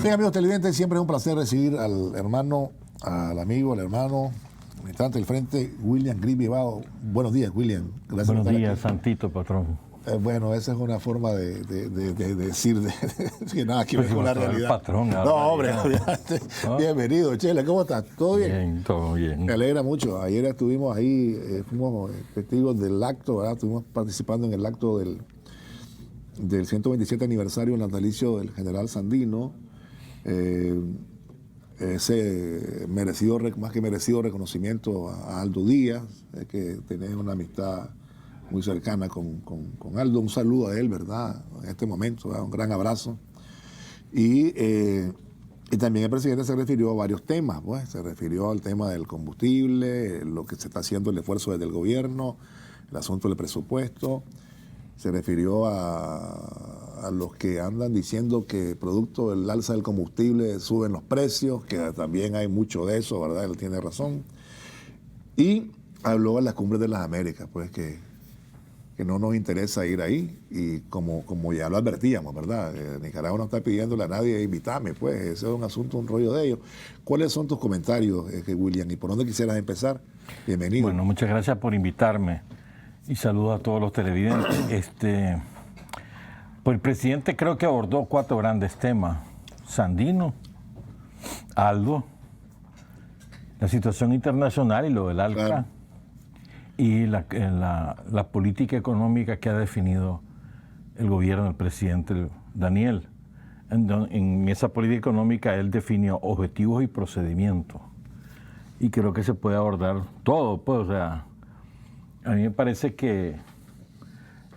Bien, amigos televidentes, siempre es un placer recibir al hermano, al amigo, al hermano, militante del frente, William Grigby Bao. Buenos días, William. Gracias. Buenos días, Santito, patrón. Bueno, esa es una forma de decir que nada que ver con la realidad. Patrón, no, hombre, ¿no? Bienvenido, Chela, ¿cómo estás? ¿Todo bien? Bien, todo bien. Me alegra mucho. Ayer estuvimos ahí, fuimos testigos del acto, ¿verdad? Estuvimos participando en el acto del 127 aniversario natalicio del general Sandino. Ese merecido, más que merecido reconocimiento a Aldo Díaz, que tenés una amistad muy cercana con Aldo. Un saludo a él, ¿verdad? En este momento, ¿verdad? Un gran abrazo. Y también el presidente se refirió a varios temas, pues. Se refirió al tema del combustible, lo que se está haciendo, el esfuerzo desde el gobierno, el asunto del presupuesto. Se refirió a los que andan diciendo que producto del alza del combustible suben los precios, que también hay mucho de eso, ¿verdad? Él tiene razón. Y habló de las cumbres de las Américas, pues que no nos interesa ir ahí. Y como ya lo advertíamos, ¿verdad? Nicaragua no está pidiéndole a nadie invitarme, pues ese es un asunto, un rollo de ellos. ¿Cuáles son tus comentarios, William? ¿Y por dónde quisieras empezar? Bienvenido. Bueno, muchas gracias por invitarme. Y saludo a todos los televidentes. Pues el presidente creo que abordó 4 grandes temas. Sandino, Aldo, la situación internacional y lo del ALCA, claro, y la política económica que ha definido el gobierno del presidente Daniel. En esa política económica él definió objetivos y procedimientos. Y creo que se puede abordar todo, pues, o sea, a mí me parece que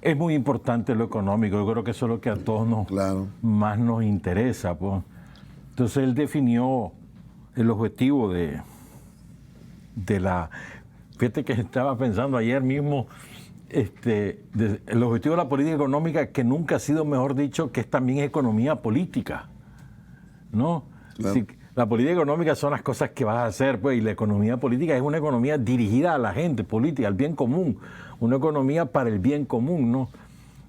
es muy importante lo económico. Yo creo que eso es lo que a todos claro, más nos interesa, pues. Entonces él definió el objetivo de la... Fíjate que estaba pensando ayer mismo, el objetivo de la política económica, que nunca ha sido mejor dicho, que es también economía política, ¿no? Claro. Si, la política económica son las cosas que vas a hacer, pues, y la economía política es una economía dirigida a la gente, política, al bien común, una economía para el bien común, ¿no?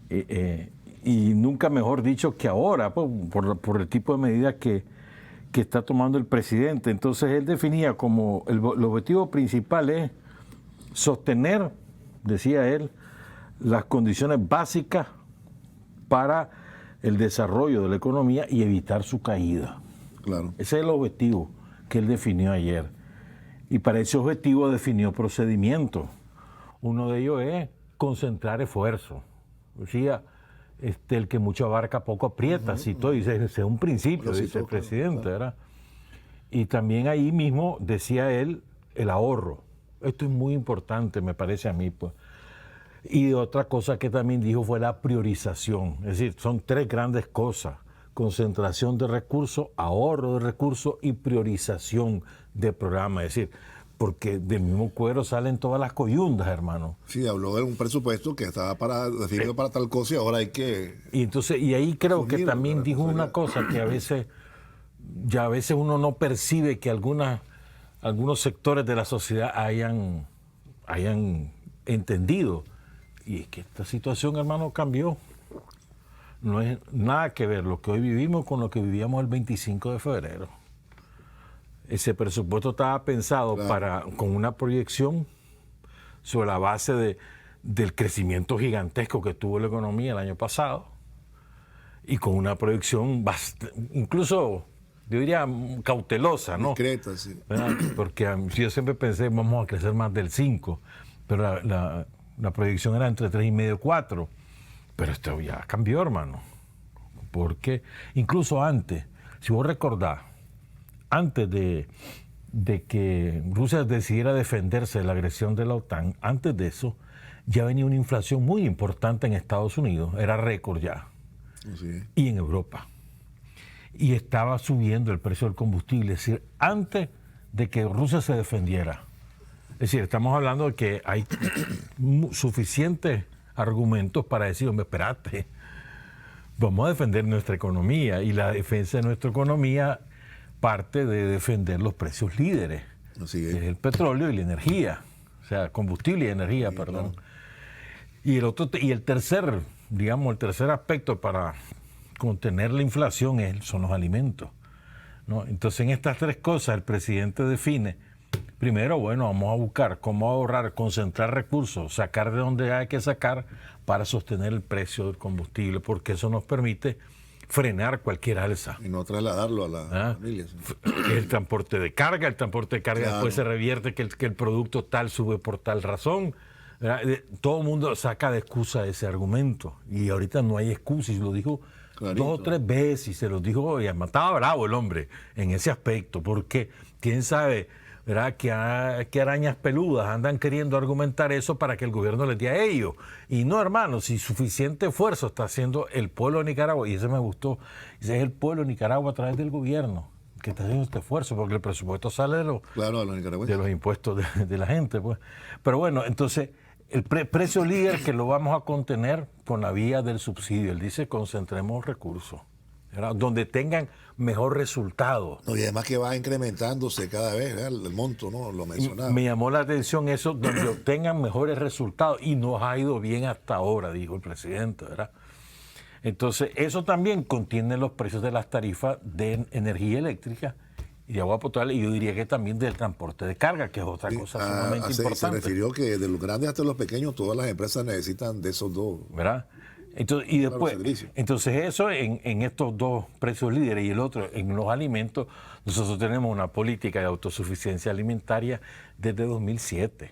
Y nunca mejor dicho que ahora, pues, por el tipo de medidas que está tomando el presidente. Entonces él definía como el objetivo principal es sostener, decía él, las condiciones básicas para el desarrollo de la economía y evitar su caída. Claro. Ese es el objetivo que él definió ayer. Y para ese objetivo definió procedimientos. Uno de ellos es concentrar esfuerzos. Decía, el que mucho abarca poco aprieta, citó, y ese es un principio, dice el presidente, claro, ¿verdad? Y también ahí mismo decía él el ahorro. Esto es muy importante, me parece a mí, pues. Y otra cosa que también dijo fue la priorización. Es decir, son 3 grandes cosas: concentración de recursos, ahorro de recursos y priorización de programas. Es decir, porque del mismo cuero salen todas las coyundas, hermano. Sí, habló de un presupuesto que estaba definido para tal cosa y ahora hay que... Y ahí creo que también dijo una cosa que a veces uno no percibe que algunos sectores de la sociedad hayan entendido. Y es que esta situación, hermano, cambió. No es nada que ver lo que hoy vivimos con lo que vivíamos el 25 de febrero. Ese presupuesto estaba pensado, claro, con una proyección sobre la base del crecimiento gigantesco que tuvo la economía el año pasado y con una proyección incluso, yo diría, cautelosa, ¿no? Discreta, sí. ¿Verdad? Porque yo siempre pensé vamos a crecer más del 5, pero la proyección era entre 3,5 y 4. Pero esto ya cambió, hermano. Porque incluso antes, si vos recordás, antes de que Rusia decidiera defenderse de la agresión de la OTAN, antes de eso, ya venía una inflación muy importante en Estados Unidos, era récord ya, sí, y en Europa. Y estaba subiendo el precio del combustible, es decir, antes de que Rusia se defendiera. Es decir, estamos hablando de que hay suficientes argumentos para decir, hombre, espérate, vamos a defender nuestra economía, y la defensa de nuestra economía parte de defender los precios líderes, así es, que es el petróleo y la energía, o sea, combustible y energía, sí, perdón. Claro. Y el tercer aspecto para contener la inflación son los alimentos. ¿no? Entonces, en estas tres cosas el presidente define, primero, bueno, vamos a buscar cómo ahorrar, concentrar recursos, sacar de donde hay que sacar para sostener el precio del combustible, porque eso nos permite frenar cualquier alza. Y no trasladarlo a las familias. El transporte de carga después se revierte que el producto tal sube por tal razón. ¿Verdad? Todo el mundo saca de excusa ese argumento y ahorita no hay excusa, y lo dijo clarito. 2 o 3 veces y se los dijo, y estaba bravo el hombre en ese aspecto, porque quién sabe, ¿verdad?, que arañas peludas andan queriendo argumentar eso para que el gobierno les dé a ellos. Y no, hermano, si suficiente esfuerzo está haciendo el pueblo de Nicaragua, y ese me gustó, ese es el pueblo de Nicaragua a través del gobierno que está haciendo este esfuerzo, porque el presupuesto sale de los impuestos de la gente, pues. Pero bueno, entonces, el precio líder que lo vamos a contener con la vía del subsidio. Él dice, concentremos recursos, ¿verdad?, donde tengan mejor resultado. No, y además que va incrementándose cada vez, ¿verdad?, el monto, ¿no? Lo mencionaba. Me llamó la atención eso, donde obtengan mejores resultados, y nos ha ido bien hasta ahora, dijo el presidente, ¿verdad? Entonces, eso también contiene los precios de las tarifas de energía eléctrica y de agua potable, y yo diría que también del transporte de carga, que es otra cosa sumamente importante. Se refirió que de los grandes hasta los pequeños, todas las empresas necesitan de esos dos. ¿Verdad? Entonces, y después, entonces eso en estos dos precios líderes, y el otro en los alimentos. Nosotros tenemos una política de autosuficiencia alimentaria desde 2007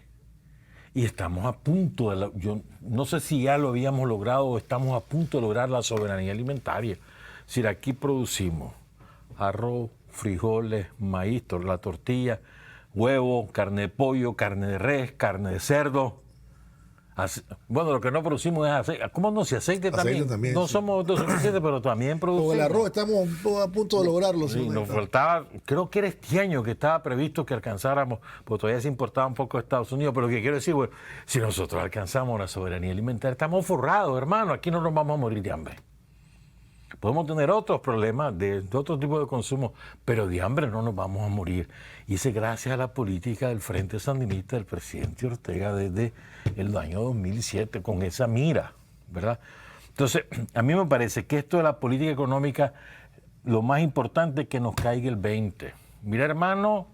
y estamos a punto de, yo no sé si ya lo habíamos logrado o estamos a punto de lograr la soberanía alimentaria. Es decir, aquí producimos arroz, frijoles, maíz, la tortilla, huevo, carne de pollo, carne de res, carne de cerdo. Bueno, lo que no producimos es aceite. ¿Cómo no? Si aceite también. No sí. Somos autosuficientes, pero también producimos. Con el arroz estamos a punto de lograrlo. Sí, nos faltaba, creo que era este año que estaba previsto que alcanzáramos, porque todavía se importaba un poco de Estados Unidos, pero lo que quiero decir, bueno, si nosotros alcanzamos la soberanía alimentaria, estamos forrados, hermano, aquí no nos vamos a morir de hambre. Podemos tener otros problemas de otro tipo de consumo, pero de hambre no nos vamos a morir. Y es gracias a la política del Frente Sandinista del presidente Ortega desde el año 2007, con esa mira, ¿verdad? Entonces, a mí me parece que esto de la política económica, lo más importante es que nos caiga el 20. Mira, hermano,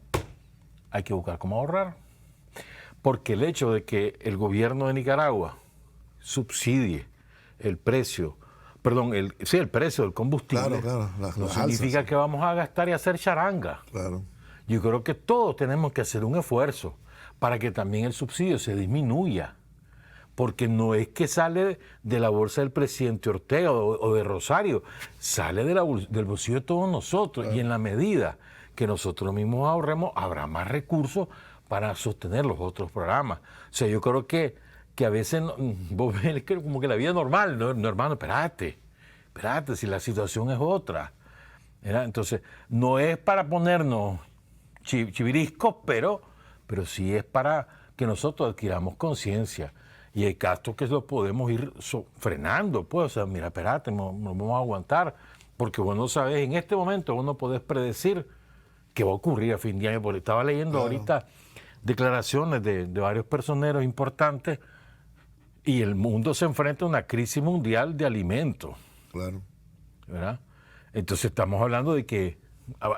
hay que buscar cómo ahorrar. Porque el hecho de que el gobierno de Nicaragua subsidie el precio, el precio del combustible, no significa que vamos a gastar y hacer charanga. Claro. Yo creo que todos tenemos que hacer un esfuerzo para que también el subsidio se disminuya, porque no es que sale de la bolsa del presidente Ortega o de Rosario, sale del bolsillo de todos nosotros, claro. Y en la medida que nosotros mismos ahorremos, habrá más recursos para sostener los otros programas. O sea, yo creo que a veces vos ves como que la vida es normal, no, hermano, espérate, si la situación es otra. ¿Verdad? Entonces, no es para ponernos chiviriscos, pero sí es para que nosotros adquiramos conciencia. Y hay gastos que lo podemos ir frenando, pues, o sea, mira, espérate, nos vamos a aguantar, porque vos no sabes, en este momento vos no podés predecir qué va a ocurrir a fin de año, porque estaba leyendo ahorita declaraciones de varios personeros importantes, y el mundo se enfrenta a una crisis mundial de alimentos. Claro. ¿Verdad? Entonces estamos hablando de que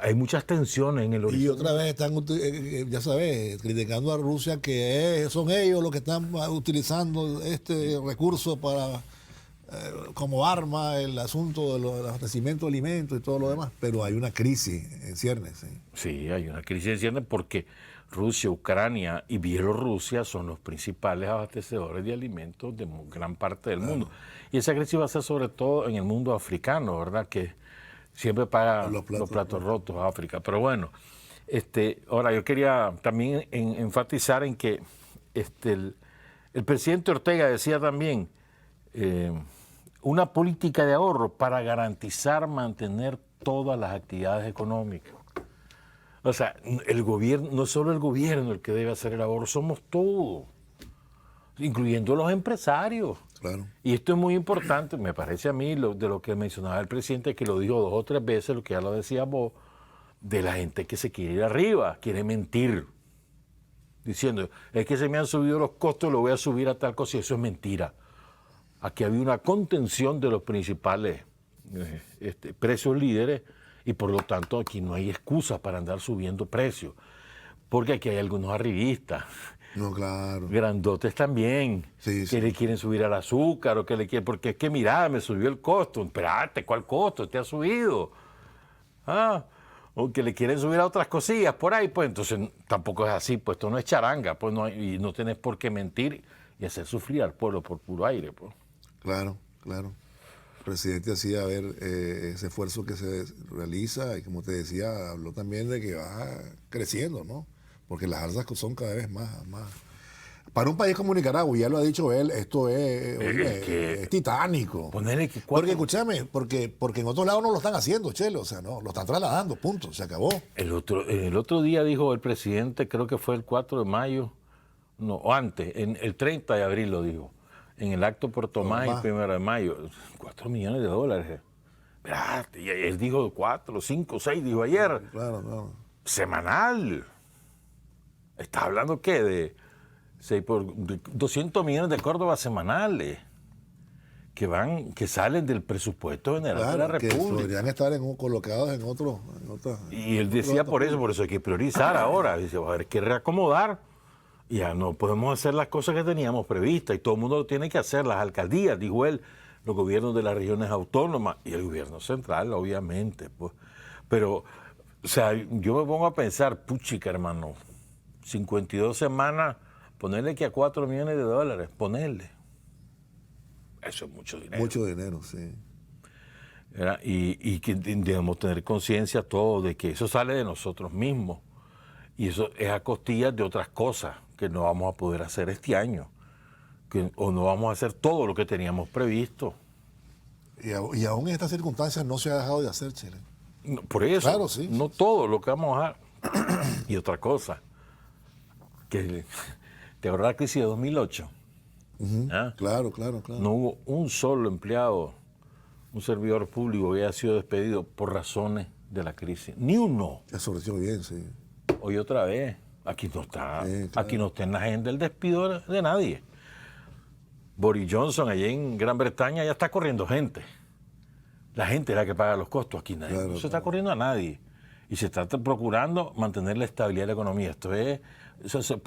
hay muchas tensiones en el horizonte. Y otra vez están, ya sabes, criticando a Rusia que son ellos los que están utilizando este recurso para como arma el asunto del abastecimiento de alimentos y todo lo demás. Pero hay una crisis en ciernes. Sí, hay una crisis en ciernes porque Rusia, Ucrania y Bielorrusia son los principales abastecedores de alimentos de gran parte del mundo. Y esa crisis va a ser sobre todo en el mundo africano, ¿verdad? Que siempre paga los platos rotos a África. Pero bueno, ahora yo quería también enfatizar en que el presidente Ortega decía también una política de ahorro para garantizar mantener todas las actividades económicas. O sea, el gobierno, no solo el gobierno el que debe hacer el ahorro, somos todos, incluyendo los empresarios. Claro. Y esto es muy importante, me parece a mí, de lo que mencionaba el presidente, que lo dijo 2 o 3 veces, lo que ya lo decía vos, de la gente que se quiere ir arriba, quiere mentir, diciendo, es que se me han subido los costos, lo voy a subir a tal cosa, y eso es mentira. Aquí había una contención de los principales precios líderes, Y por lo tanto aquí no hay excusa para andar subiendo precios, porque aquí hay algunos arribistas, No, claro. grandotes también, Sí, que sí. le quieren subir al azúcar o que le quieren, porque es que mira, me subió el costo. Espérate, ¿cuál costo? Te ha subido. Ah, o que le quieren subir a otras cosillas por ahí, pues entonces tampoco es así, pues esto no es charanga, pues no, y no tenés por qué mentir y hacer sufrir al pueblo por puro aire, pues. Claro, claro. El presidente hacía ver ese esfuerzo que se realiza y como te decía, habló también de que va creciendo, ¿no? Porque las alzas son cada vez más. Para un país como Nicaragua, ya lo ha dicho él, esto es titánico. Ponerle que Porque escúchame, porque en otros lados no lo están haciendo, Chelo, o sea, no, lo están trasladando, punto, se acabó. El otro día dijo el presidente, creo que fue el 4 de mayo, no, o antes, el 30 de abril lo dijo, en el acto por Tomás y 1 de mayo, $4 millones. Espérate, y él dijo 4, 5, 6, dijo ayer. Claro, claro. Semanal. ¿Estás hablando qué? De 200 millones de Córdoba semanales que salen del presupuesto general de la Claro, que República. podrían estar colocados en otros. Y él decía por eso hay que priorizar ahora. Dice, va a haber que reacomodar. Ya no podemos hacer las cosas que teníamos previstas y todo el mundo lo tiene que hacer, las alcaldías, dijo él, los gobiernos de las regiones autónomas y el gobierno central, obviamente. Pues. Pero, o sea, yo me pongo a pensar, puchica, hermano, 52 semanas, ponerle que a $4 millones, ponerle. Eso es mucho dinero. Mucho dinero, sí. Y que debemos tener conciencia todos de que eso sale de nosotros mismos. Y eso es a costillas de otras cosas que no vamos a poder hacer este año. O no vamos a hacer todo lo que teníamos previsto. Y aún en estas circunstancias no se ha dejado de hacer, Chile. No, por eso, Claro, sí. no todo lo que vamos a... Y otra cosa, que te acuerdas la crisis de 2008. ¿Ah? Claro. No hubo un solo empleado, un servidor público que haya sido despedido por razones de la crisis. Ni uno. Eso lo bien, sí. Hoy otra vez, aquí no está, Sí, claro. aquí no está en la agenda el despido de nadie. Boris Johnson allá en Gran Bretaña ya está corriendo gente. La gente es la que paga los costos. Aquí nadie, Claro, no se está corriendo a nadie. Y se está procurando mantener la estabilidad de la economía. Por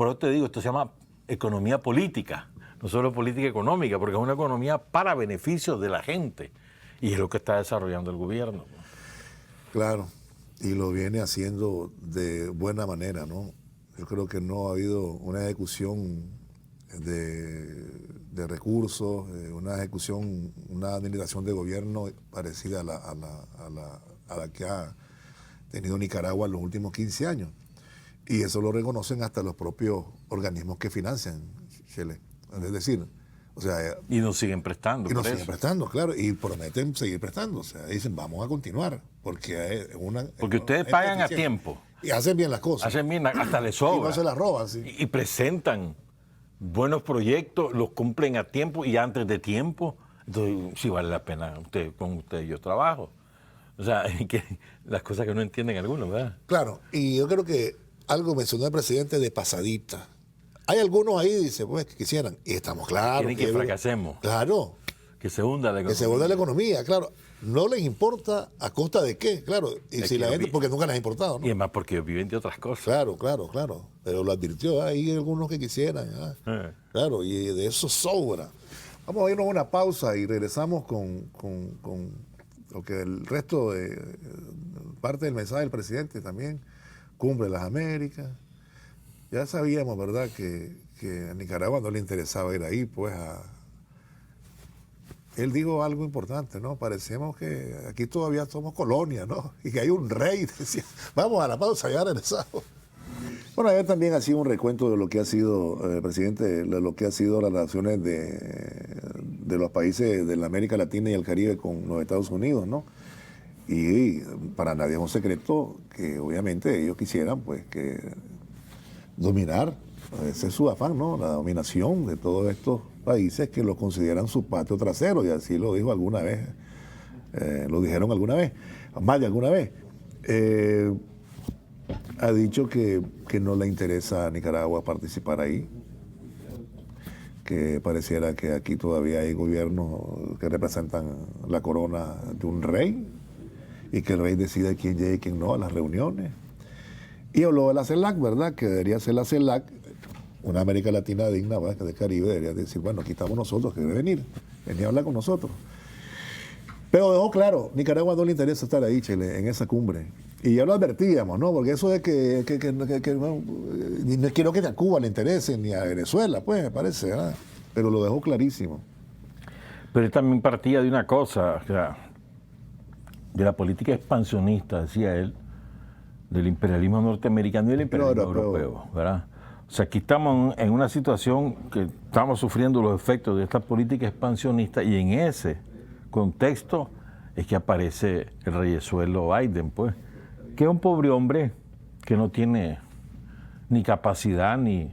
eso te digo, esto se llama economía política, no solo política económica, porque es una economía para beneficio de la gente. Y es lo que está desarrollando el gobierno. Claro. Y lo viene haciendo de buena manera, ¿no? Yo creo que no ha habido una ejecución de recursos, una ejecución, una administración de gobierno parecida a la que ha tenido Nicaragua en los últimos 15 años. Y eso lo reconocen hasta los propios organismos que financian Chile. Es decir, o sea... Y nos siguen prestando. Y nos siguen prestando, claro, y prometen seguir prestando. O sea, dicen, vamos a continuar, porque porque ustedes pagan a tiempo. Y hacen bien las cosas. Hacen bien, hasta les sobra. Y no se las roban, sí. Y presentan buenos proyectos, los cumplen a tiempo y antes de tiempo. Entonces, sí vale la pena con usted yo trabajo. O sea, las cosas que no entienden algunos, ¿verdad? Claro, y yo creo que algo mencionó el presidente de pasadita. Hay algunos ahí, dice, pues, que quisieran. Y estamos claros. Quieren que fracasemos. Claro. Que se hunda la economía. Que se hunda la economía, claro. No les importa a costa de qué, claro. Y si la gente, porque nunca les ha importado, ¿no? Y además porque viven de otras cosas. Claro. Pero lo advirtió, hay algunos que quisieran. Claro, y de eso sobra. Vamos a irnos a una pausa y regresamos con lo que el resto de parte del mensaje del presidente también. Cumbre las Américas. Ya sabíamos, ¿verdad?, que a Nicaragua no le interesaba ir ahí, pues Él dijo algo importante, ¿no? Parecemos que aquí todavía somos colonia, ¿no? Y que hay un rey, decía. Vamos a la pausa, ya regresamos. Bueno, ayer también ha sido un recuento de lo que ha sido, presidente, de lo que ha sido las relaciones de los países de la América Latina y el Caribe con los Estados Unidos, ¿no? Y para nadie es un secreto que obviamente ellos quisieran, pues, que dominar, ese es su afán, ¿no? La dominación de todos estos países que los consideran su patio trasero, y así lo dijo alguna vez, lo dijeron alguna vez, más de alguna vez. Ha dicho que no le interesa a Nicaragua participar ahí, que pareciera que aquí todavía hay gobiernos que representan la corona de un rey y que el rey decida quién llega y quién no a las reuniones. Y habló de la CELAC, ¿verdad? Que debería ser la CELAC, una América Latina digna, ¿verdad? Que de Caribe debería decir, bueno, aquí estamos nosotros, que debe venir a hablar con nosotros. Pero dejó claro, Nicaragua no le interesa estar ahí, Chile, en esa cumbre. Y ya lo advertíamos, ¿no? Porque eso de que no quiero que a Cuba le interese, ni a Venezuela, pues, me parece, ¿verdad? Pero lo dejó clarísimo. Pero él también partía de una cosa, o sea, de la política expansionista, decía él, del imperialismo norteamericano y del imperialismo europeo, ¿verdad? O sea, aquí estamos en una situación que estamos sufriendo los efectos de esta política expansionista y en ese contexto es que aparece el reyesuelo Biden, pues, que es un pobre hombre que no tiene ni capacidad ni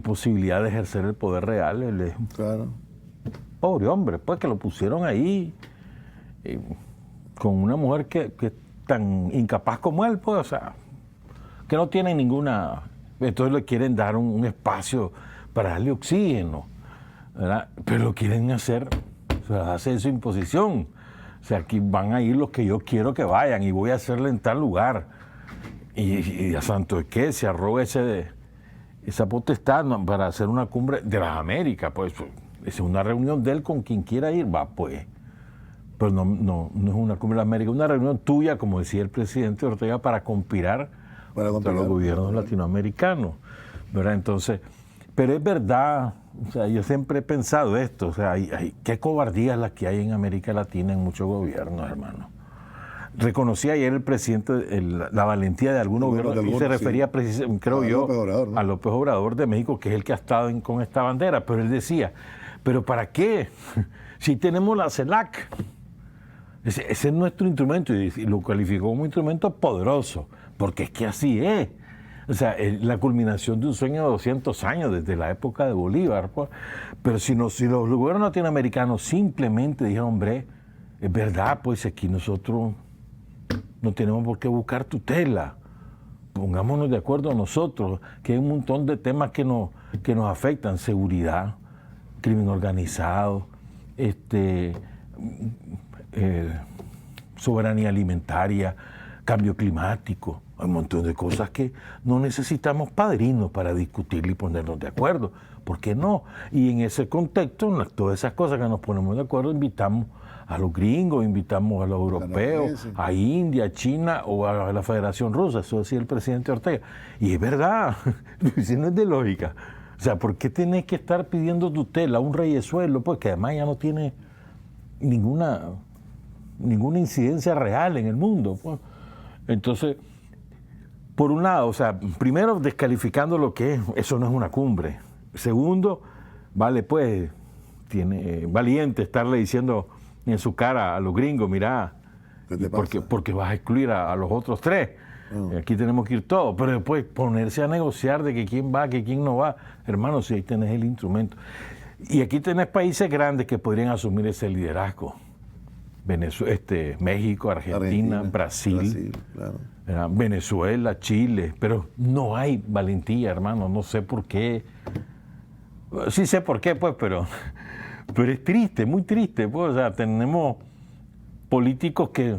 posibilidad de ejercer el poder real. Él es un pobre hombre, pues, que lo pusieron ahí con una mujer que es tan incapaz como él, pues, o sea, que no tiene ninguna... Entonces le quieren dar un espacio para darle oxígeno, ¿verdad? Pero lo quieren hacer, o sea, hacer su imposición. O sea, aquí van a ir los que yo quiero que vayan y voy a hacerle en tal lugar. Y a santo de qué se arroga esa potestad para hacer una cumbre de las Américas. Pues es una reunión de él con quien quiera ir, va pues. Pero no es una cumbre de las Américas, es una reunión tuya, como decía el presidente Ortega, para conspirar contra los gobiernos latinoamericanos, ¿verdad? Entonces, pero es verdad, o sea, yo siempre he pensado esto, o sea, qué cobardías las que hay en América Latina en muchos gobiernos, hermano. Reconocía ayer el presidente la valentía de algunos gobiernos y se refería precisamente, creo yo, a López Obrador de México, que es el que ha estado con esta bandera, pero él decía, ¿pero para qué? Si tenemos la CELAC. Ese es nuestro instrumento y lo calificó como un instrumento poderoso, porque es que así es. O sea, es la culminación de un sueño de 200 años, desde la época de Bolívar. Pues. Pero si los gobiernos latinoamericanos simplemente dijeron, hombre, es verdad, pues aquí nosotros no tenemos por qué buscar tutela. Pongámonos de acuerdo nosotros, que hay un montón de temas que nos afectan, seguridad, crimen organizado, soberanía alimentaria, cambio climático. Hay un montón de cosas que no necesitamos padrinos para discutir y ponernos de acuerdo. ¿Por qué no? Y en ese contexto, todas esas cosas que nos ponemos de acuerdo, invitamos a los gringos, invitamos a los europeos, a India, a China o a la Federación Rusa. Eso decía el presidente Ortega. Y es verdad, eso no es de lógica. O sea, ¿por qué tenés que estar pidiendo tutela a un reyesuelo? Pues que además ya no tiene ninguna incidencia real en el mundo. Pues. Entonces, por un lado, o sea, primero descalificando lo que es, eso no es una cumbre. Segundo, vale, pues, tiene valiente estarle diciendo en su cara a los gringos, mirá, porque vas a excluir a los otros tres. Aquí tenemos que ir todos, pero después ponerse a negociar de que quién va, que quién no va. Hermano, si ahí tenés el instrumento. Y aquí tenés países grandes que podrían asumir ese liderazgo. México, Argentina, Brasil, claro. Venezuela, Chile, pero no hay valentía, hermano, no sé por qué. Sí sé por qué, pues, pero es triste, muy triste, pues, o sea, tenemos políticos que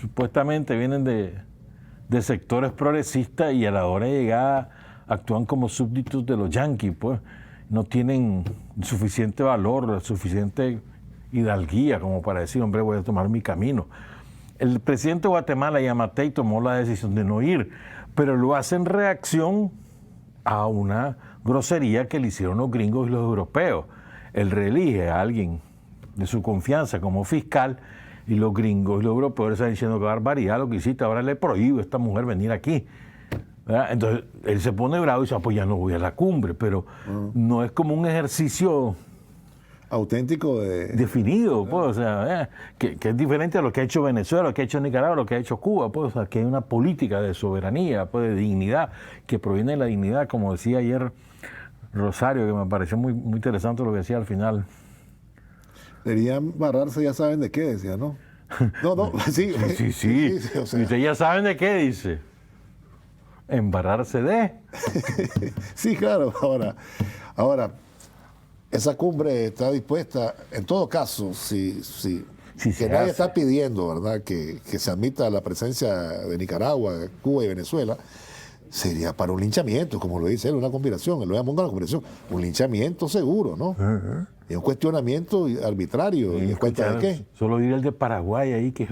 supuestamente vienen de sectores progresistas y a la hora de llegar actúan como súbditos de los yanquis, pues, no tienen suficiente valor, suficiente hidalguía como para decir, hombre, voy a tomar mi camino. El presidente de Guatemala, Yamatei, tomó la decisión de no ir, pero lo hace en reacción a una grosería que le hicieron los gringos y los europeos. Él reelige a alguien de su confianza como fiscal y los gringos y los europeos le están diciendo que barbaridad lo que hiciste, ahora le prohíbo a esta mujer venir aquí. ¿Verdad? Entonces él se pone bravo y dice, pues ya no voy a la cumbre, pero no es como un ejercicio auténtico definido, pues, o sea, que es diferente a lo que ha hecho Venezuela, lo que ha hecho Nicaragua, lo que ha hecho Cuba, pues, o sea, que hay una política de soberanía, pues, de dignidad, que proviene de la dignidad, como decía ayer Rosario, que me pareció muy, muy interesante lo que decía al final. Deberían barrarse, ya saben de qué, decía, ¿no? No, sí. Sí, o sea. Y ustedes ya saben de qué, dice. Embarrarse de. Sí, claro, ahora, esa cumbre está dispuesta, en todo caso, si Si que nadie está pidiendo, ¿verdad?, que se admita la presencia de Nicaragua, Cuba y Venezuela, sería para un linchamiento, como lo dice él, una conspiración, él lo llama una conspiración, un linchamiento seguro, ¿no? Es un cuestionamiento arbitrario. ¿Y en cuenta de qué? Solo ir el de Paraguay ahí, que es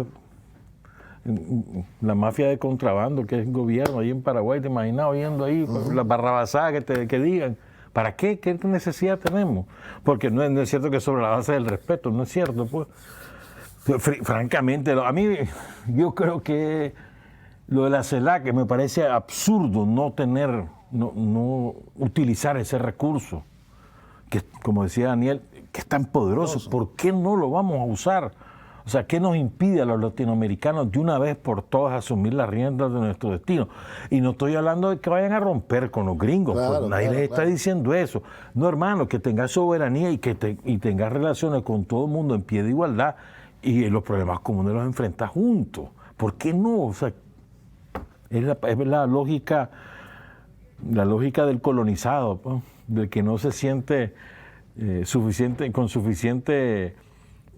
la mafia de contrabando, que es el gobierno ahí en Paraguay, te imaginas oyendo ahí las barrabasadas que digan. ¿Para qué? ¿Qué necesidad tenemos? Porque no es cierto que sobre la base del respeto, no es cierto, pues. Francamente, a mí yo creo que lo de la CELAC me parece absurdo no utilizar ese recurso, que como decía Daniel, que es tan poderoso. ¿Por qué no lo vamos a usar? O sea, ¿qué nos impide a los latinoamericanos de una vez por todas asumir las riendas de nuestro destino? Y no estoy hablando de que vayan a romper con los gringos, claro, nadie les está diciendo eso. No, hermano, que tengas soberanía y tengas relaciones con todo el mundo en pie de igualdad y los problemas comunes los enfrentas juntos. ¿Por qué no? O sea, es la lógica del colonizado, pues, del que no se siente con suficiente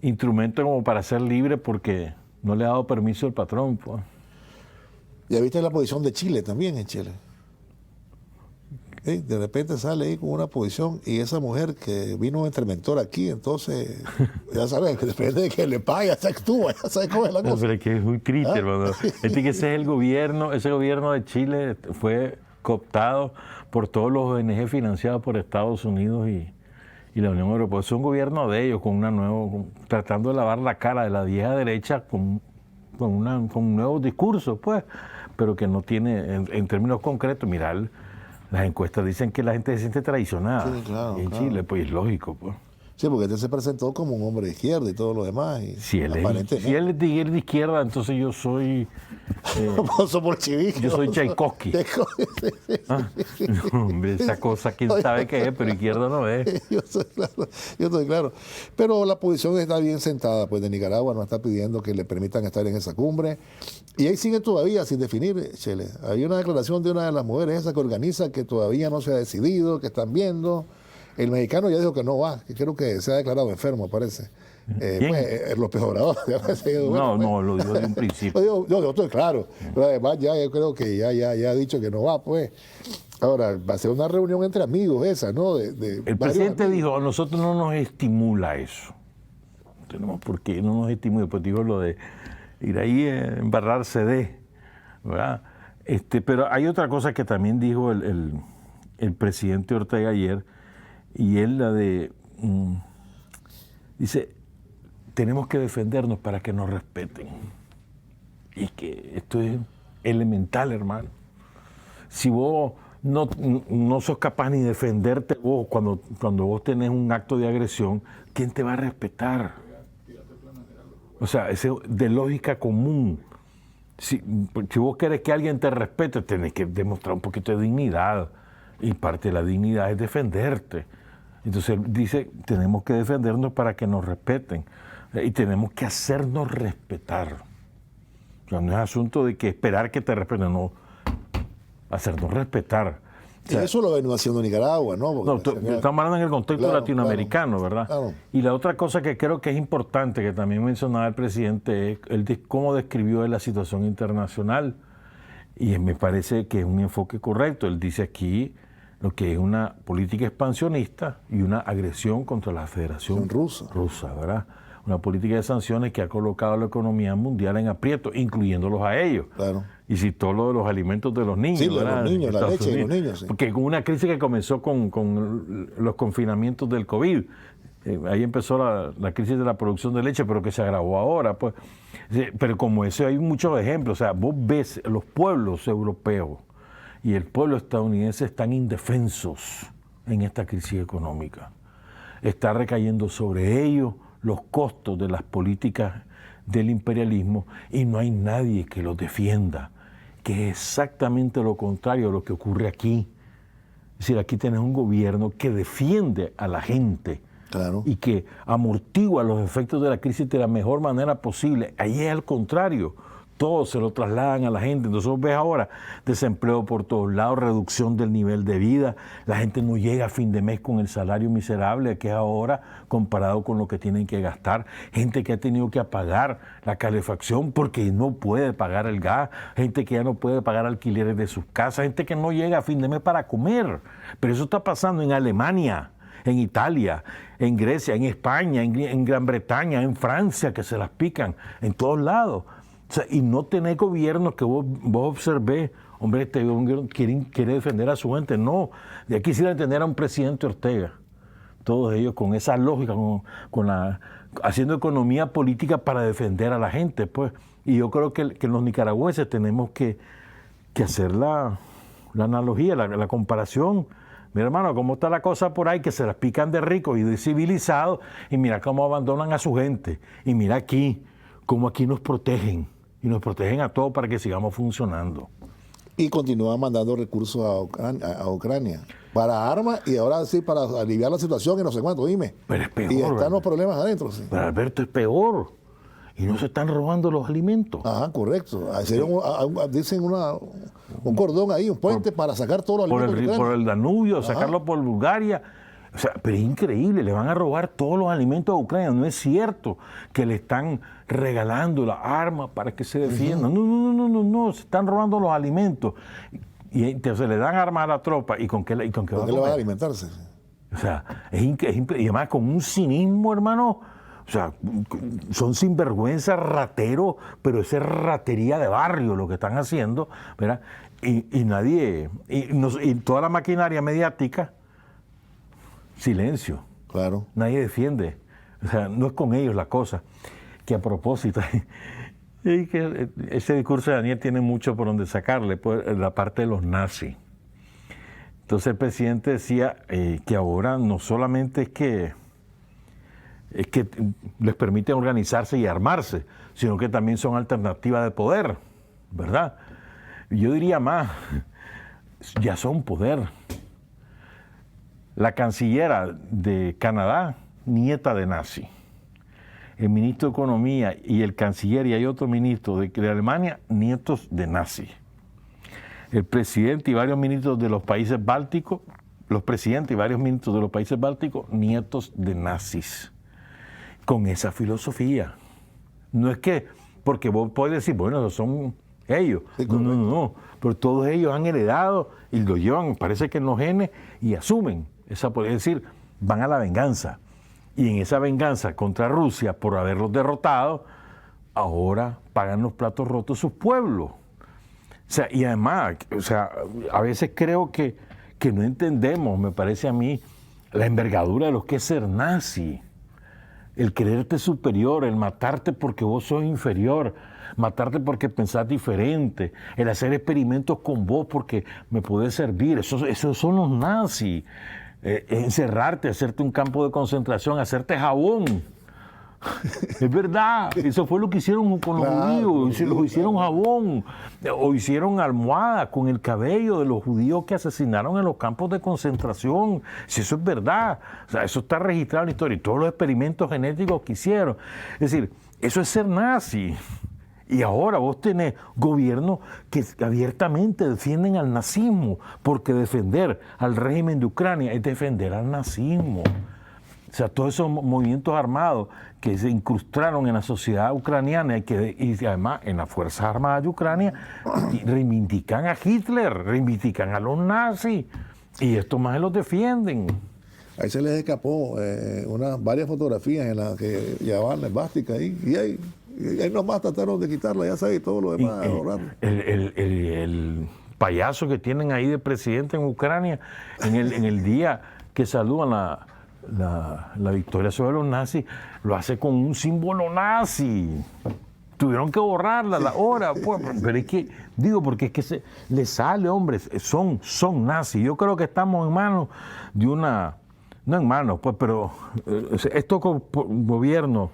instrumento como para ser libre porque no le ha dado permiso el patrón, pues. Ya viste la posición de Chile también en Chile. De repente sale ahí con una posición y esa mujer que vino interventor aquí, entonces, ya sabes, que depende de que le pague, hasta actúa, ya sabes cómo es la cosa. Pero es que es muy triste, hermano. Que ese es el gobierno, ese gobierno de Chile fue cooptado por todos los ONG financiados por Estados Unidos y la Unión Europea. Es un gobierno de ellos tratando de lavar la cara de la vieja derecha con un nuevo discurso, pues, pero que no tiene, en términos concretos, mirar, las encuestas dicen que la gente se siente traicionada. Sí, claro, en claro. Chile, pues es lógico, pues. Sí, porque este se presentó como un hombre de izquierda y todo lo demás. Y Si él es de izquierda, entonces yo soy... bolchevique. Yo soy Tchaikovsky. No, hombre, esa cosa, quién sabe qué es, pero izquierda no es. Yo estoy claro. Pero la posición está bien sentada, pues de Nicaragua no está pidiendo que le permitan estar en esa cumbre. Y ahí sigue todavía sin definir, Chele. Hay una declaración de una de las mujeres esa que organiza que todavía no se ha decidido, que están viendo. El mexicano ya dijo que no va, que creo que se ha declarado enfermo, parece. Pues, López Obrador. No, lo dijo de un principio. Yo estoy claro. Pero además ya yo creo que ya ha dicho que no va, pues. Ahora, va a ser una reunión entre amigos esa, ¿no? El presidente dijo, a nosotros no nos estimula eso. No tenemos por qué, no nos estimula. Pues dijo lo de ir ahí a embarrarse ¿verdad? Pero hay otra cosa que también dijo el presidente Ortega ayer, y él dice, tenemos que defendernos para que nos respeten. Y que esto es elemental, hermano. Si vos no sos capaz ni defenderte vos cuando vos tenés un acto de agresión, ¿quién te va a respetar? O sea, es de lógica común. Si vos querés que alguien te respete, tenés que demostrar un poquito de dignidad. Y parte de la dignidad es defenderte. Entonces él dice, tenemos que defendernos para que nos respeten. Y tenemos que hacernos respetar. O sea, no es asunto de que esperar que te respeten, no. Hacernos respetar. O sea, y eso lo venimos haciendo en Nicaragua, ¿no? Estamos hablando en el contexto latinoamericano, ¿verdad? Claro. Y la otra cosa que creo que es importante, que también mencionaba el presidente, es cómo describió él la situación internacional. Y me parece que es un enfoque correcto. Él dice aquí lo que es una política expansionista y una agresión contra la Federación Rusa, ¿verdad? Una política de sanciones que ha colocado a la economía mundial en aprieto, incluyéndolos a ellos. Claro. Y citó lo de los alimentos de los niños. Sí, ¿verdad? de los niños, la leche de los niños. Sí. Porque con una crisis que comenzó con los confinamientos del COVID. Ahí empezó la crisis de la producción de leche, pero que se agravó ahora. Pues. Pero como eso hay muchos ejemplos. O sea, vos ves los pueblos europeos y el pueblo estadounidense están indefensos en esta crisis económica. Está recayendo sobre ellos los costos de las políticas del imperialismo y no hay nadie que los defienda, que es exactamente lo contrario a lo que ocurre aquí. Es decir, aquí tenés un gobierno que defiende a la gente. Claro. Y que amortigua los efectos de la crisis de la mejor manera posible. Ahí es al contrario. todo se lo trasladan a la gente. Entonces ves ahora desempleo por todos lados, reducción del nivel de vida, la gente no llega a fin de mes con el salario miserable que es ahora comparado con lo que tienen que gastar, gente que ha tenido que apagar la calefacción porque no puede pagar el gas, gente que ya no puede pagar alquileres de sus casas, gente que no llega a fin de mes para comer. Pero eso está pasando en Alemania, en Italia, en Grecia, en España, en Gran Bretaña, en Francia, que se las pican, en todos lados. O sea, y no tener gobiernos que vos observés, hombre, este gobierno quiere defender a su gente. No, ya quisiera entender a un presidente Ortega. Todos ellos con esa lógica, haciendo economía política para defender a la gente, pues. Y yo creo que los nicaragüenses tenemos que hacer la analogía, la comparación. Mira, hermano, cómo está la cosa por ahí, que se las pican de ricos y de civilizados, y mira cómo abandonan a su gente. Y mira aquí, cómo aquí nos protegen, y nos protegen a todos para que sigamos funcionando. Y continúan mandando recursos a Ucrania para armas y ahora sí para aliviar la situación y no sé cuánto, dime. Pero es peor. Y están los problemas adentro, sí. Pero Alberto, es peor. Y no se están robando los alimentos. Ajá, correcto. Dicen un cordón ahí, un puente para sacar todos los alimentos. Por el Danubio, sacarlo por Bulgaria. O sea, pero es increíble, le van a robar todos los alimentos a Ucrania. No es cierto que le están regalando las armas para que se defiendan. No, se están robando los alimentos. Y entonces le dan armas a la tropa. ¿Y con qué le van a alimentarse? O sea, y además con un cinismo, hermano. O sea, son sinvergüenza, rateros, pero esa es ratería de barrio lo que están haciendo, ¿verdad? Y nadie, y toda la maquinaria mediática, silencio. Claro. Nadie defiende. O sea, no es con ellos la cosa. Que a propósito, y que ese discurso de Daniel tiene mucho por donde sacarle, pues, la parte de los nazis. Entonces el presidente decía que ahora no solamente es que les permiten organizarse y armarse, sino que también son alternativas de poder, ¿verdad? Yo diría más, ya son poder. La cancillera de Canadá, nieta de nazi. El ministro de Economía y el canciller, y hay otro ministro de Alemania, nietos de nazi. El presidente y varios ministros de los países bálticos, nietos de nazis. Con esa filosofía. No es que, porque vos podés decir, bueno, son ellos. Sí, no. Pero todos ellos han heredado y lo llevan, parece que en los genes, y asumen esa, es decir, van a la venganza. Y en esa venganza contra Rusia, por haberlos derrotado, ahora pagan los platos rotos sus pueblos. O sea, y además, a veces creo que no entendemos, me parece a mí, la envergadura de lo que es ser nazi. El creerte superior, el matarte porque vos sos inferior, matarte porque pensás diferente, el hacer experimentos con vos porque me podés servir, esos son los nazis. Encerrarte, hacerte un campo de concentración, hacerte jabón. Es verdad, eso fue lo que hicieron con los judíos, los hicieron jabón, o hicieron almohadas con el cabello de los judíos que asesinaron en los campos de concentración. Si eso es verdad, o sea, eso está registrado en la historia, y todos los experimentos genéticos que hicieron. Es decir, eso es ser nazi. Y ahora vos tenés gobiernos que abiertamente defienden al nazismo, porque defender al régimen de Ucrania es defender al nazismo. O sea, todos esos movimientos armados que se incrustaron en la sociedad ucraniana y además en las Fuerzas Armadas de Ucrania reivindican a Hitler, reivindican a los nazis, y estos más los defienden. Ahí se les escapó varias fotografías en las que llevaban la esvástica ahí, y ahí nomás trataron de quitarla, ya sabes, todo lo demás. El payaso que tienen ahí de presidente en Ucrania, en el día que saludan la victoria sobre los nazis, lo hace con un símbolo nazi. Tuvieron que borrarla la hora, pues, pero es que, porque es que le sale, hombre, son nazis. Yo creo que estamos en manos de no en manos, pues, pero estos gobiernos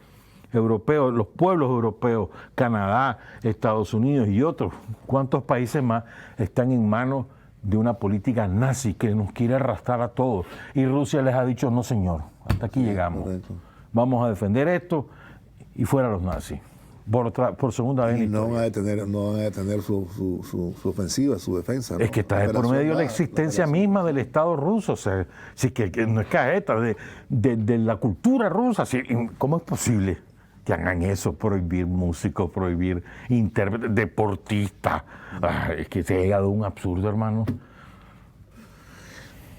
europeos, los pueblos europeos, Canadá, Estados Unidos y otros, ¿cuántos países más están en manos de una política nazi que nos quiere arrastrar a todos? Y Rusia les ha dicho, no señor, hasta aquí llegamos. Correcto. Vamos a defender esto y fuera los nazis. por segunda vez. Y no van a detener su ofensiva, su defensa, ¿no? Es que está de por medio la existencia misma del Estado ruso. O sea, sí que no es cajeta, de la cultura rusa. Sí, ¿cómo es posible que hagan eso? Prohibir músicos, prohibir intérpretes, deportistas. Es que se ha llegado a un absurdo, hermano.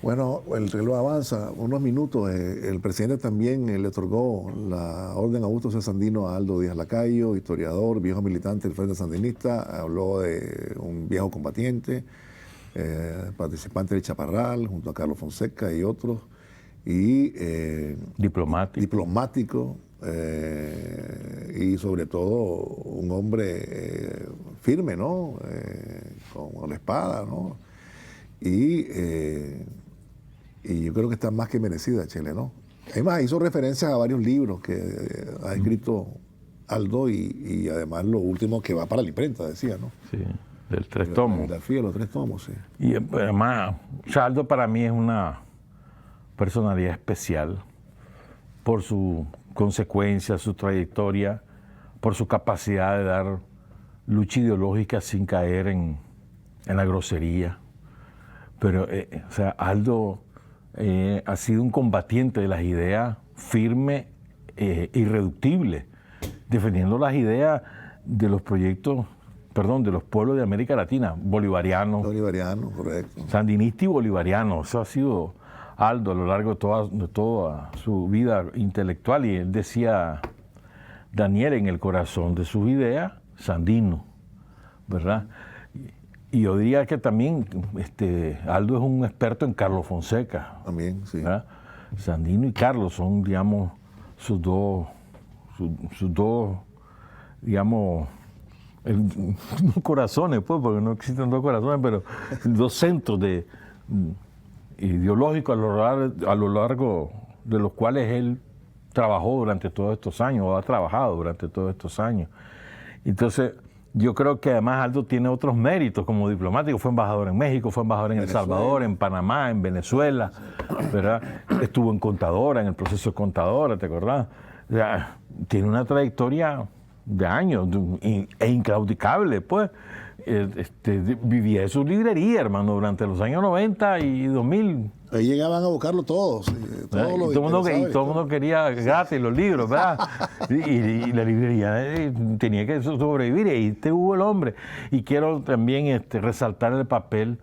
Bueno, el reloj avanza unos minutos. El presidente también le otorgó la Orden Augusto C. Sandino a Aldo Díaz Lacayo, historiador, viejo militante del Frente Sandinista. Habló de un viejo combatiente, participante del Chaparral, junto a Carlos Fonseca y otros. Y diplomático. Y sobre todo un hombre firme, ¿no? Con la espada, ¿no? Y yo creo que está más que merecida, Chele, ¿no? Además, hizo referencias a varios libros que ha escrito Aldo y además lo último que va para la imprenta, decía, ¿no? Sí, del 3 tomos. De los 3 tomos, sí. Y además, Aldo para mí es una personalidad especial por su consecuencia, su trayectoria, por su capacidad de dar lucha ideológica sin caer en la grosería. Pero, o sea, Aldo ha sido un combatiente de las ideas firme, irreductible, defendiendo las ideas de los proyectos, de los pueblos de América Latina, bolivarianos. Bolivariano, correcto. Sandinista y bolivariano. Eso ha sido Aldo a lo largo de toda su vida intelectual. Y él decía, Daniel, en el corazón de sus ideas, sandino, ¿verdad? Y yo diría que también Aldo es un experto en Carlos Fonseca. También, sí. ¿Verdad? Sandino y Carlos son, digamos, sus dos, digamos, corazones, pues, porque no existen dos corazones, pero dos centros ideológicos a lo largo de los cuales él trabajó durante todos estos años, o ha trabajado durante todos estos años. Entonces, yo creo que además Aldo tiene otros méritos como diplomático. Fue embajador en México, fue embajador en El Salvador, en Panamá, en Venezuela, ¿verdad? Estuvo en Contadora, en el proceso de Contadora, ¿te acordás? O sea, tiene una trayectoria de años e inclaudicable, pues. Vivía de su librería, hermano, durante los años 90 y 2000. Ahí llegaban a buscarlo todos. Y todo el mundo quería gratis los libros, ¿verdad? y la librería tenía que sobrevivir, y ahí estuvo el hombre. Y quiero también resaltar el papel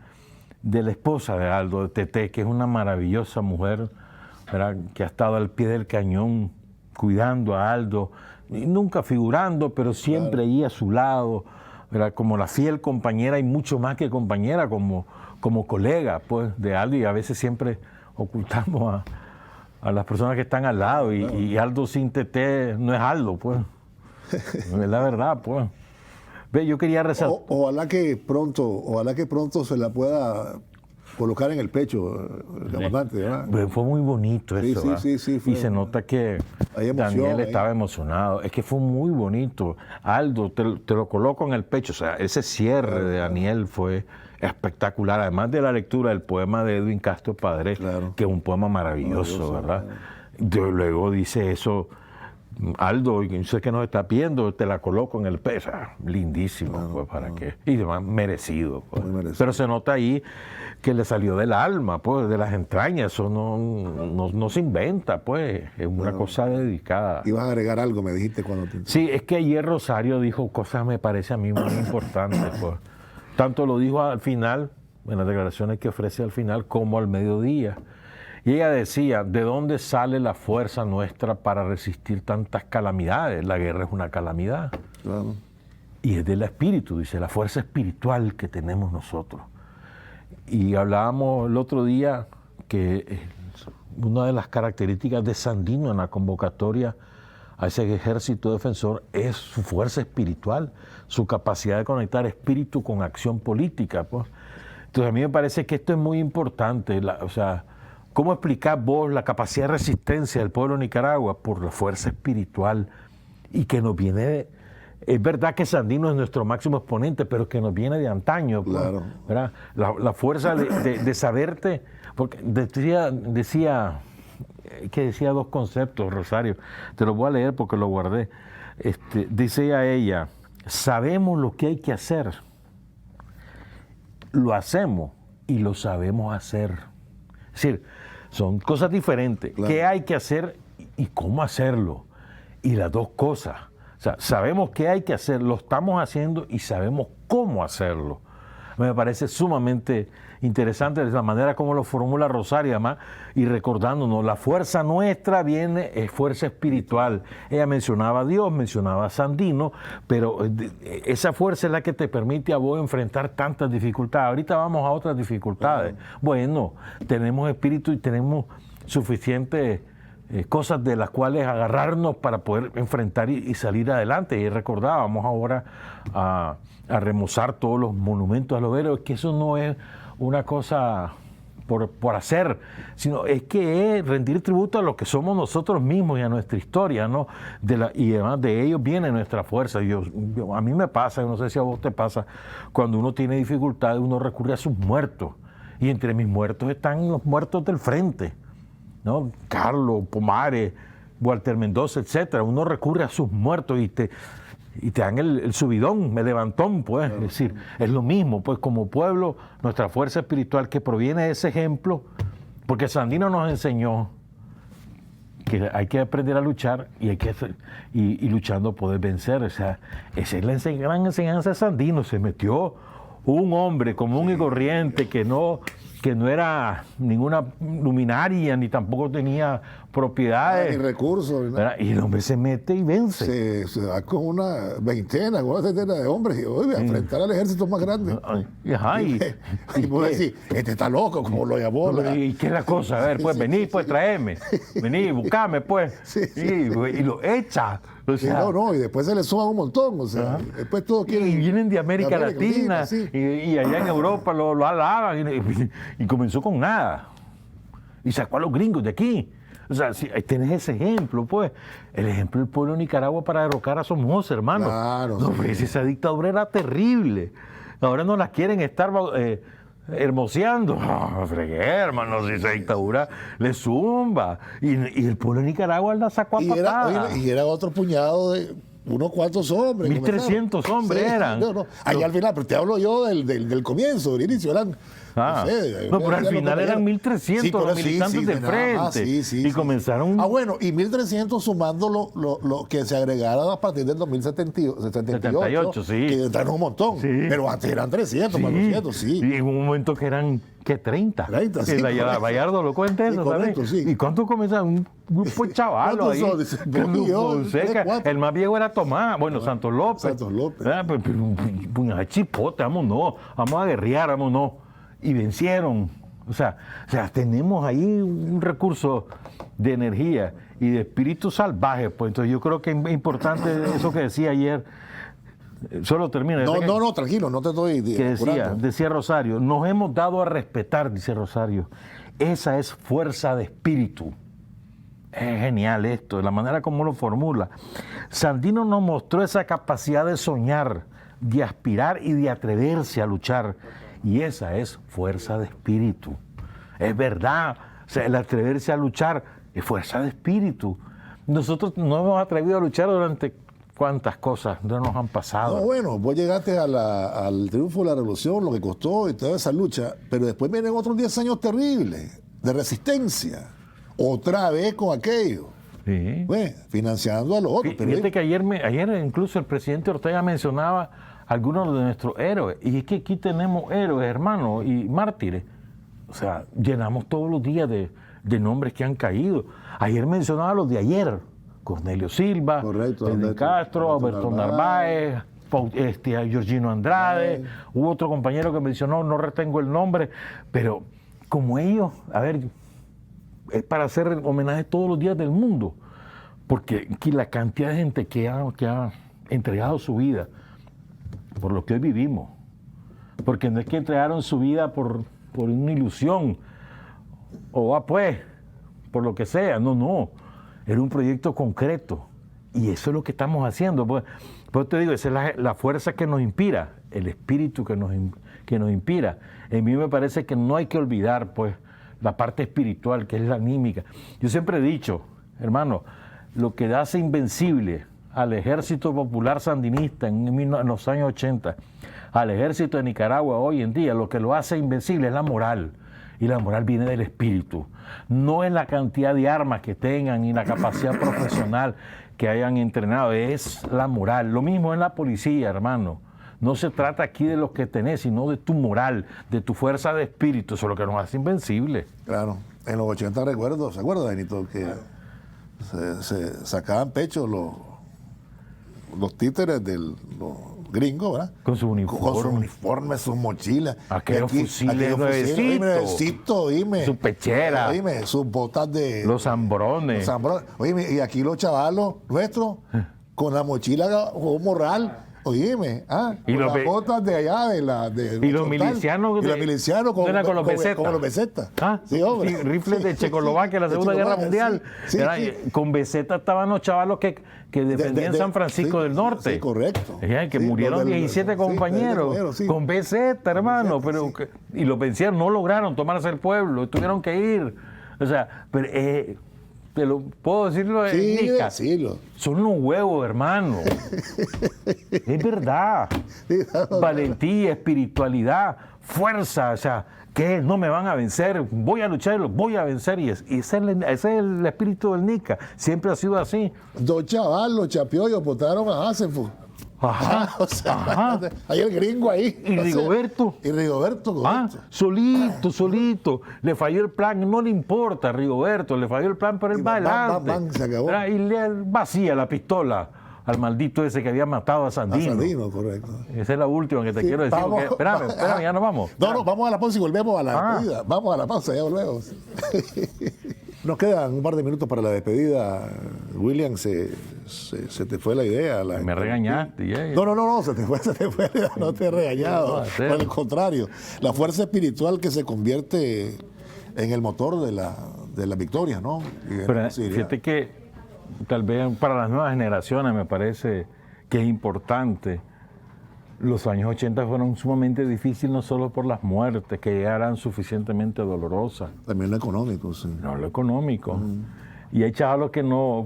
de la esposa de Aldo, de Teté, que es una maravillosa mujer, ¿verdad? Que ha estado al pie del cañón cuidando a Aldo, y nunca figurando, pero siempre ahí a su lado, ¿verdad? Como la fiel compañera y mucho más que compañera, como colega, pues, de Aldo. Y a veces siempre ocultamos a las personas que están al lado, y Aldo sin Teté no es Aldo, pues. Es la verdad, pues. Ve, yo quería resaltar. Ojalá que pronto se la pueda colocar en el pecho el comandante, ¿verdad? Fue muy bonito eso, ¿verdad? Sí, y se nota que Daniel estaba emocionado. Es que fue muy bonito. Aldo, te lo coloco en el pecho. O sea, ese cierre de Daniel fue espectacular. Además de la lectura del poema de Edwin Castro Padre, que es un poema maravilloso, ¿verdad? Luego dice eso, Aldo, y sé que nos está viendo, te la coloco en el pecho. Lindísimo, pues, ¿para qué? Y demás, merecido, pues. Pero se nota ahí que le salió del alma, pues, de las entrañas. Eso no se inventa, pues, es una cosa dedicada. Ibas a agregar algo, me dijiste cuando te... Sí, es que ayer Rosario dijo cosas, me parece a mí muy importantes, pues. Tanto lo dijo al final, en las declaraciones que ofrece al final, como al mediodía. Y ella decía, ¿de dónde sale la fuerza nuestra para resistir tantas calamidades? La guerra es una calamidad. Claro. Y es del espíritu, dice, la fuerza espiritual que tenemos nosotros. Y hablábamos el otro día que una de las características de Sandino en la convocatoria a ese ejército defensor es su fuerza espiritual, su capacidad de conectar espíritu con acción política, pues. Entonces a mí me parece que esto es muy importante, o sea, ¿cómo explicar vos la capacidad de resistencia del pueblo de Nicaragua? Por la fuerza espiritual, y que nos viene de... Es verdad que Sandino es nuestro máximo exponente, pero que nos viene de antaño, pues, claro. ¿verdad? La fuerza de saberte, porque decía dos conceptos, Rosario, te los voy a leer porque lo guardé. dice a ella, sabemos lo que hay que hacer, lo hacemos y lo sabemos hacer. Es decir, son cosas diferentes. Claro. ¿Qué hay que hacer y cómo hacerlo? Y las dos cosas. O sea, sabemos qué hay que hacer, lo estamos haciendo y sabemos cómo hacerlo. Me parece sumamente interesante la manera como lo formula Rosario, además, y recordándonos, la fuerza nuestra es fuerza espiritual. Ella mencionaba a Dios, mencionaba a Sandino, pero esa fuerza es la que te permite a vos enfrentar tantas dificultades. Ahorita vamos a otras dificultades. Bueno, tenemos espíritu y tenemos suficientes cosas de las cuales agarrarnos para poder enfrentar y salir adelante. Y recordábamos ahora a remozar todos los monumentos a los héroes, que eso no es una cosa por hacer, sino es que es rendir tributo a lo que somos nosotros mismos y a nuestra historia, ¿no? Y además de ellos viene nuestra fuerza. A mí me pasa, yo no sé si a vos te pasa, cuando uno tiene dificultades, uno recurre a sus muertos. Y entre mis muertos están los muertos del frente, ¿no? Carlos, Pomares, Walter Mendoza, etcétera. Uno recurre a sus muertos y te dan el subidón, el levantón, pues. Es decir, es lo mismo, pues como pueblo, nuestra fuerza espiritual que proviene de ese ejemplo, porque Sandino nos enseñó que hay que aprender a luchar y luchando poder vencer. O sea, esa es la gran enseñanza de Sandino. Se metió un hombre común y corriente que no era ninguna luminaria, ni tampoco tenía propiedades. Ni recursos. Y el hombre se mete y vence. Se da con una veintena de hombres y voy a enfrentar al ejército más grande. Y vos decís, este está loco, como lo llamó. ¿Y qué es la cosa? A ver, pues vení, pues traeme. Vení, buscame, pues. Y lo echa. O sea, y después se le suman un montón. O sea, después todos quieren. Y vienen de América Latina, y allá en Europa lo alaban. Y comenzó con nada. Y sacó a los gringos de aquí. O sea, si tenés ese ejemplo, pues. El ejemplo del pueblo de Nicaragua para derrocar a Somoza, hermano. Claro. No, pues esa dictadura era terrible. Ahora no la quieren estar hermoseando. Fregué, hermano, si esa dictadura le zumba. Y el pueblo de Nicaragua la sacó a patadas. Y era otro puñado de unos cuantos hombres. 1.300 hombres eran. Allá al final, pero te hablo yo del comienzo, del inicio, eran. Pero al final eran 1.300 los militantes del frente. Y comenzaron. Bueno, y 1.300 sumando lo que se agregaron a partir del 2078, que entraron un montón. Pero antes eran 300, más 200, Y en un momento que eran, ¿qué? 30. Bayardo lo cuenta eso, ¿sabes? ¿Y cuántos comenzaron? Un grupo de chavalos ahí. El más viejo era Tomás, Santos López. Chipote, vámonos, vamos a guerrear, vámonos. Y vencieron. O sea, tenemos ahí un recurso de energía y de espíritu salvaje. Pues entonces yo creo que es importante eso que decía ayer. Solo termina. No, tranquilo, no te estoy decía Rosario, nos hemos dado a respetar, dice Rosario. Esa es fuerza de espíritu. Es genial esto, la manera como lo formula. Sandino nos mostró esa capacidad de soñar, de aspirar y de atreverse a luchar. Y esa es fuerza de espíritu. Es verdad, o sea, el atreverse a luchar es fuerza de espíritu. Nosotros no hemos atrevido a luchar durante cuántas cosas no nos han pasado. Vos llegaste al triunfo de la revolución, lo que costó y toda esa lucha, pero después vienen otros 10 años terribles de resistencia. Otra vez con aquello. Sí. Financiando a los otros. Fíjate que ayer incluso el presidente Ortega mencionaba algunos de nuestros héroes. Y es que aquí tenemos héroes, hermanos, y mártires. O sea, llenamos todos los días de nombres que han caído. Ayer mencionaba los de ayer. Cornelio Silva, Fidel Castro, Alberto Narváez, a Georgino Andrade. Hubo otro compañero que mencionó, no retengo el nombre, pero como ellos, es para hacer homenaje todos los días del mundo. Porque aquí la cantidad de gente que ha entregado su vida por lo que hoy vivimos, porque no es que entregaron su vida por una ilusión, o por lo que sea, no, era un proyecto concreto, y eso es lo que estamos haciendo, pues te digo, esa es la fuerza que nos inspira, el espíritu que nos inspira. En mí me parece que no hay que olvidar, pues, la parte espiritual, que es la anímica. Yo siempre he dicho, hermano, lo que hace invencible al Ejército Popular Sandinista en los años 80, al Ejército de Nicaragua hoy en día, lo que lo hace invencible es la moral. Y la moral viene del espíritu. No es la cantidad de armas que tengan ni la capacidad profesional que hayan entrenado, es la moral. Lo mismo en la policía, hermano. No se trata aquí de lo que tenés, sino de tu moral, de tu fuerza de espíritu. Eso es lo que nos hace invencibles. Claro, en los 80 recuerdo, ¿se acuerda, Benito? Que se sacaban pecho los títeres de los gringos, ¿verdad? Con su uniforme. Con su uniforme, sus mochilas. Aquellos fusiles nuevecitos. Oíme, su pechera. Oíme, sus botas de... Los zambrones. Oíme, y aquí los chavalos nuestros, con la mochila o morral. Oíme, y con los las botas de allá y los milicianos con los besetas. Sí, hombre. Sí, rifles de Checoslovaquia en la Segunda Guerra Mundial. Sí. Con besetas estaban los chavalos que defendían San Francisco del Norte. Sí, correcto. Que murieron 17 compañeros con beseta, hermano. Y los vencieron, no lograron tomarse el pueblo, tuvieron que ir. O sea, pero te lo puedo decirlo en Nica. Decirlo. Son unos huevos, hermano. Es verdad. Valentía, espiritualidad, fuerza, o sea, que no me van a vencer, voy a luchar, los voy a vencer. Y ese es el espíritu del Nica. Siempre ha sido así. Dos chavalos, chapiollos, botaron a Hasenfus. Hay el gringo ahí. Y Rigoberto. Solito. Le falló el plan, no le importa, Rigoberto, le falló el plan, pero él va adelante. Se acabó. Y le vacía la pistola al maldito ese que había matado a Sandino. Correcto. Esa es la última que te quiero decir. Espérame, ya nos vamos. No, vamos a la pausa y volvemos a la despedida. Vamos a la pausa, ya volvemos. Nos quedan un par de minutos para la despedida. William, se te fue la idea. Me regañaste. No, se te fue. No te he regañado. Por el contrario, la fuerza espiritual que se convierte en el motor de la victoria, ¿no? Pero fíjate que tal vez para las nuevas generaciones me parece que es importante. Los años 80 fueron sumamente difíciles, no solo por las muertes, que ya eran suficientemente dolorosas. También lo económico, sí. No, lo económico. Y hay chavalos que no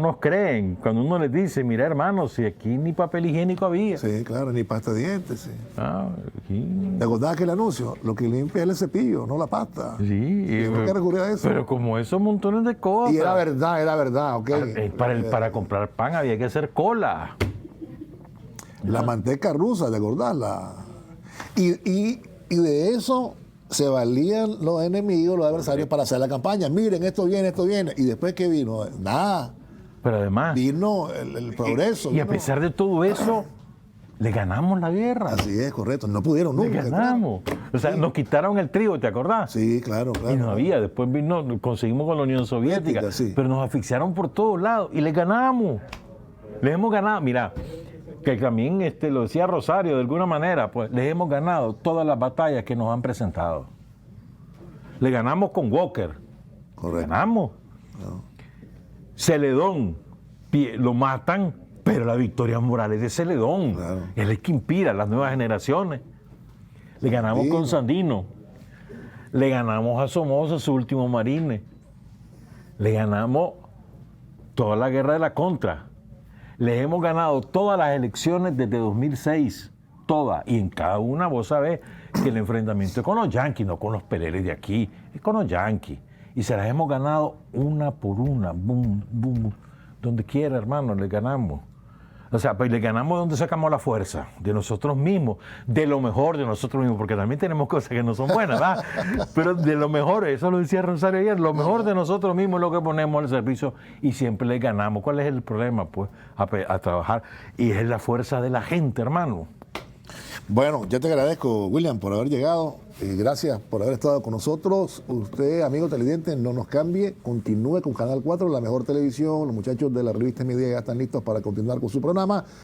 nos creen. Cuando uno les dice, mira, hermano, si aquí ni papel higiénico había. Sí, claro, ni pasta de dientes, sí. Aquí... ¿Te acordás que el anuncio? Lo que limpia es el cepillo, no la pasta. Sí. ¿Por qué recurrir a eso? Pero como esos montones de cosas. Y era verdad, ok. Para comprar pan había que hacer cola. La manteca rusa, ¿te acordás? Y de eso se valían los enemigos, los adversarios, para hacer la campaña. Miren, esto viene. Y después, ¿qué vino? Nada. Pero además... Vino el progreso. Y a pesar de todo eso, le ganamos la guerra. Así es, correcto. No pudieron nunca. Le ganamos. O sea, nos quitaron el trigo, ¿te acordás? Sí, claro. Y no había. Después conseguimos con la Unión Soviética. Sí. Pero nos asfixiaron por todos lados. Y le ganamos. Les hemos ganado. Mira... que también lo decía Rosario de alguna manera, pues les hemos ganado todas las batallas que nos han presentado. Le ganamos con Walker. Correcto. Ganamos. No. Celedón, lo matan, pero la victoria moral es de Celedón. Claro. Él es que inspira a las nuevas generaciones. Le ganamos con Sandino. Le ganamos a Somoza, su último marine. Le ganamos toda la guerra de la Contra. Les hemos ganado todas las elecciones desde 2006, todas. Y en cada una vos sabés que el enfrentamiento es con los yanquis, no con los peleles de aquí, es con los yanquis. Y se las hemos ganado una por una, boom, boom, donde quiera, hermano, les ganamos. O sea, pues le ganamos donde sacamos la fuerza, de nosotros mismos, de lo mejor de nosotros mismos, porque también tenemos cosas que no son buenas, ¿verdad? Pero de lo mejor, eso lo decía Rosario ayer, lo mejor de nosotros mismos es lo que ponemos al servicio y siempre le ganamos. ¿Cuál es el problema? Pues a trabajar, y es la fuerza de la gente, hermano. Bueno, yo te agradezco, William, por haber llegado. Gracias por haber estado con nosotros. Usted, amigo televidente, no nos cambie. Continúe con Canal 4, la mejor televisión. Los muchachos de la revista Media ya están listos para continuar con su programa.